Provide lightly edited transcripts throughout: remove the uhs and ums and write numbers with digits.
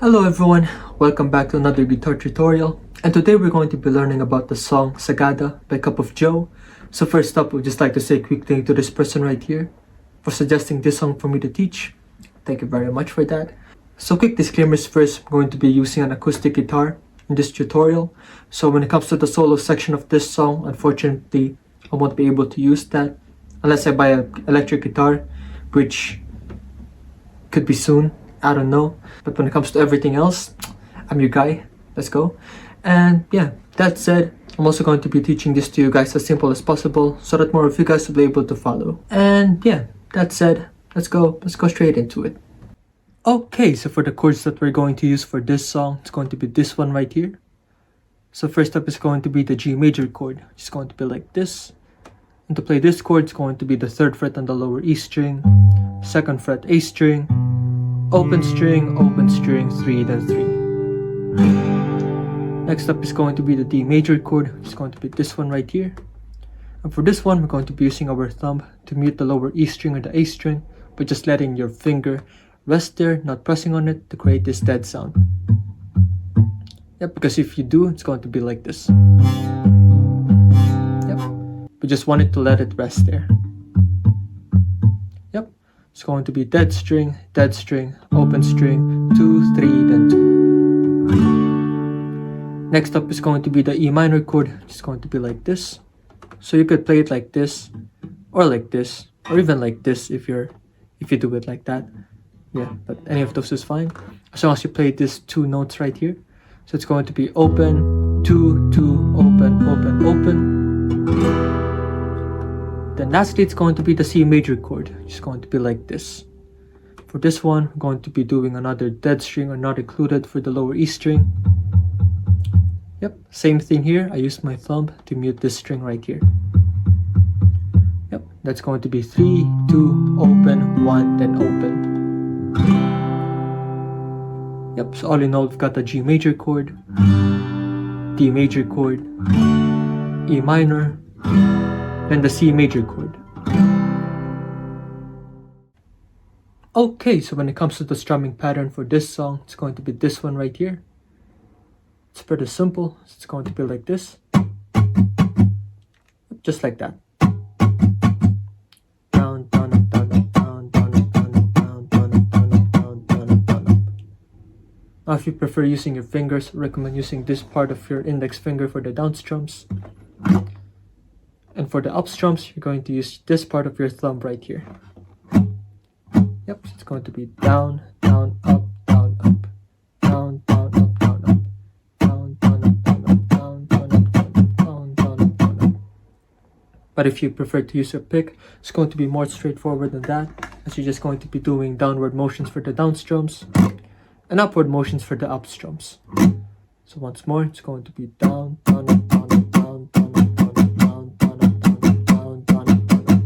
Hello everyone, welcome back to another guitar tutorial, and today we're going to be learning about the song Sagada by Cup of Joe. So first up, we'd just like to say a quick thank you to this person right here for suggesting this song for me to teach. Thank you very much for that. So quick disclaimers first, I'm going to be using an acoustic guitar in this tutorial. So when it comes to the solo section of this song, unfortunately, I won't be able to use that unless I buy an electric guitar, which could be soon. I don't know. But when it comes to everything else, I'm your guy. Let's go. And yeah, that said, I'm also going to be teaching this to you guys as simple as possible so that more of you guys will be able to follow. And yeah, that said, let's go straight into it. Okay, so for the chords that we're going to use for this song, it's going to be this one right here. So first up is going to be the G major chord. It's going to be like this. And to play this chord, it's going to be the 3rd fret on the lower E string, 2nd fret A string, open string, 3, then 3. Next up is going to be the D major chord. It's going to be this one right here. And for this one, we're going to be using our thumb to mute the lower E string or the A string, but just letting your finger rest there, not pressing on it, to create this dead sound. Yep, because if you do, it's going to be like this. Yep, we just want it to let it rest there. Yep, it's going to be dead string, open string, 2, 3, then 2. Next up is going to be the E minor chord. It's going to be like this. So you could play it like this, or like this, or even like this if you do it like that. Yeah, but any of those is fine, as long as you play these 2 notes right here. So it's going to be open, 2, 2, open, open, open. Then lastly, it's going to be the C major chord. It's going to be like this. For this one, I'm going to be doing another dead string or not included for the lower E string. Yep, same thing here. I used my thumb to mute this string right here. Yep, that's going to be 3, 2, open, 1, then open. Yep, so all in all, we've got the G major chord, D major chord, E minor, then the C major chord. Okay, so when it comes to the strumming pattern for this song, it's going to be this one right here. It's pretty simple. It's going to be like this. Just like that. Down, down, up, down, up, down, down, up, down, up, down, down, up, down, up, down, down, up, down, up. Now, if you prefer using your fingers, I recommend using this part of your index finger for the down strums. And for the up strums, you're going to use this part of your thumb right here. Yep, so it's going to be down, down, up, down, up, down, down, up, down, up, down, down, up, down, up, down, down, up, down, up, down, down, up, down, up. But if you prefer to use your pick, it's going to be more straightforward than that, as you're just going to be doing downward motions for the down strums and upward motions for the up strums. So once more, it's going to be down, down, up, down, up, down, down, up, down, up, down, down, up, down, up, down, down, up, down, up.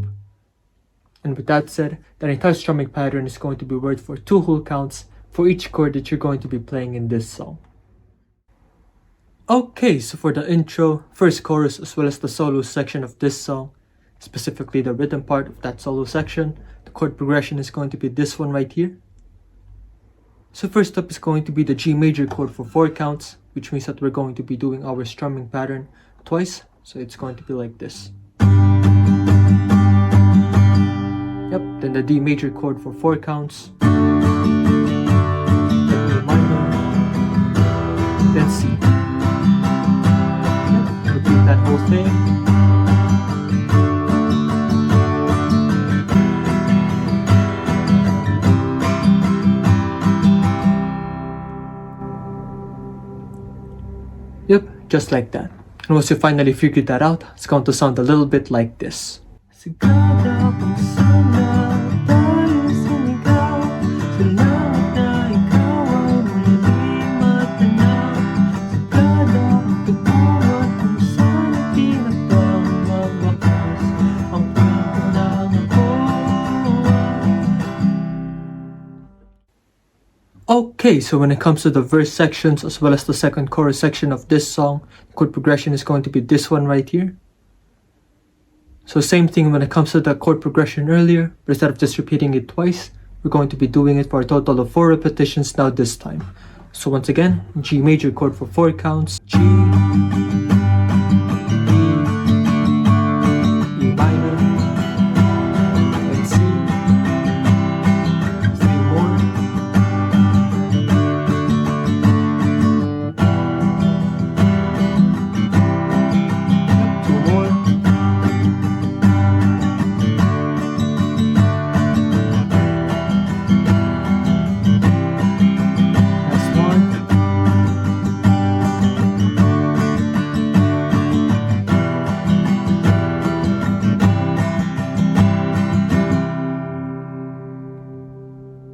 And with that said, the entire strumming pattern is going to be worked for 2 whole counts for each chord that you're going to be playing in this song. Okay, so for the intro, first chorus, as well as the solo section of this song, specifically the rhythm part of that solo section, the chord progression is going to be this one right here. So first up is going to be the G major chord for 4 counts, which means that we're going to be doing our strumming pattern twice. So it's going to be like this. Yep, then the D major chord for 4 counts. Then E minor. Then C. Yep, repeat that whole thing. Yep, just like that. And once you finally figured that out, it's going to sound a little bit like this. Sagada, sana, tayo isinigaw. Salamat na ikaw ang muling matanaw. Sagada, tagpuan kung saan itinakdang Magwakas ang tandaan ako. Okay, so when it comes to the verse sections as well as the second chorus section of this song, the chord progression is going to be this one right here. So same thing when it comes to the chord progression earlier, but instead of just repeating it twice, we're going to be doing it for a total of 4 repetitions now this time. So once again, G major chord for 4 counts, G, E minor, and C, 3 more, two more, last one,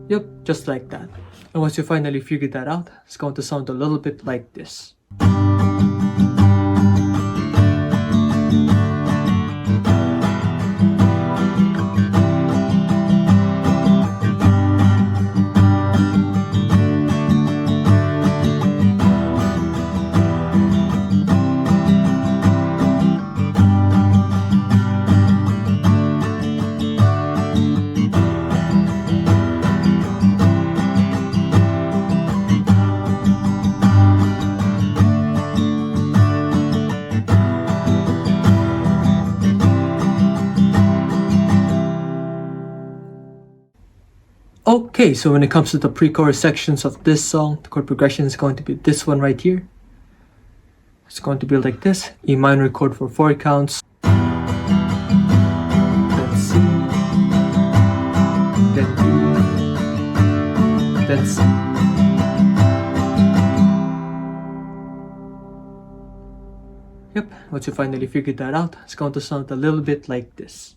yep, just like that. And once you finally figure that out, it's going to sound a little bit like this. Okay, so when it comes to the pre-chorus sections of this song, the chord progression is going to be this one right here. It's going to be like this: E minor chord for 4 counts, then C, then D, then C. Yep, once you finally figure that out, it's going to sound a little bit like this.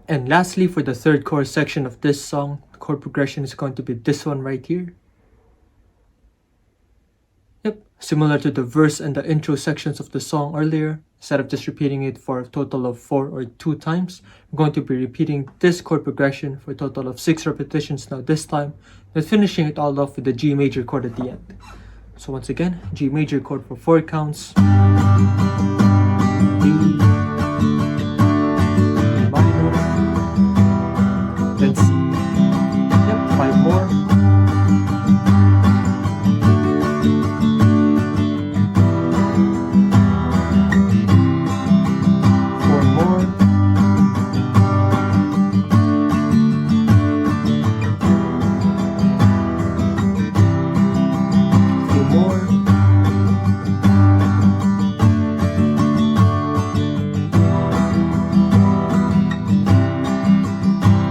And lastly, for the third chorus section of this song, the chord progression is going to be this one right here. Yep, similar to the verse and the intro sections of the song earlier, instead of just repeating it for a total of 4 or 2 times, I'm going to be repeating this chord progression for a total of 6 repetitions now this time, then finishing it all off with the G major chord at the end. So once again, G major chord for 4 counts, D, then C. Yep, 5 more. 4 more. 2 more.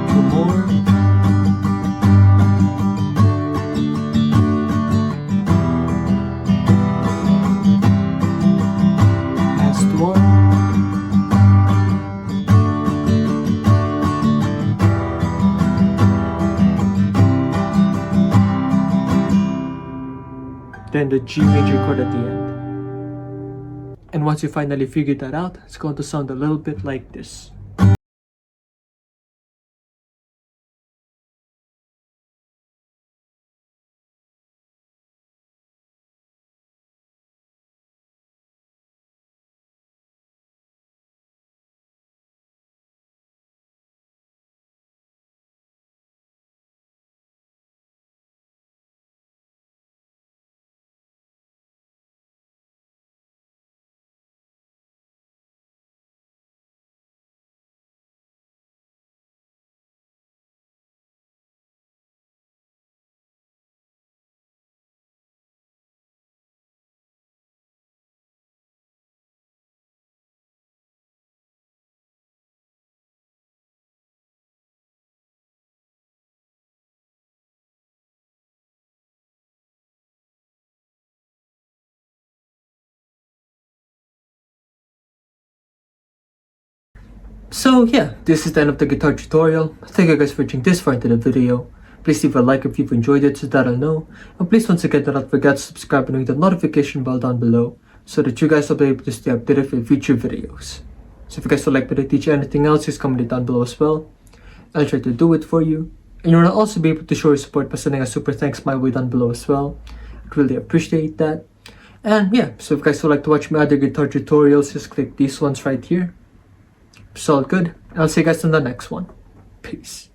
2 more. Last one. Then the G major chord at the end. And once you finally figure that out, it's going to sound a little bit like this. So yeah, this is the end of the guitar tutorial. Thank you guys for watching this far into the video. Please leave a like if you've enjoyed it so that I'll know. And please once again do not forget to subscribe and ring the notification bell down below so that you guys will be able to stay updated for future videos. So if you guys would like me to teach you anything else, just comment it down below as well. I'll try to do it for you. And you will also be able to show your support by sending a super thanks my way down below as well. I'd really appreciate that. And yeah, so if you guys would like to watch my other guitar tutorials, just click these ones right here. It's all good. I'll see you guys in the next one. Peace.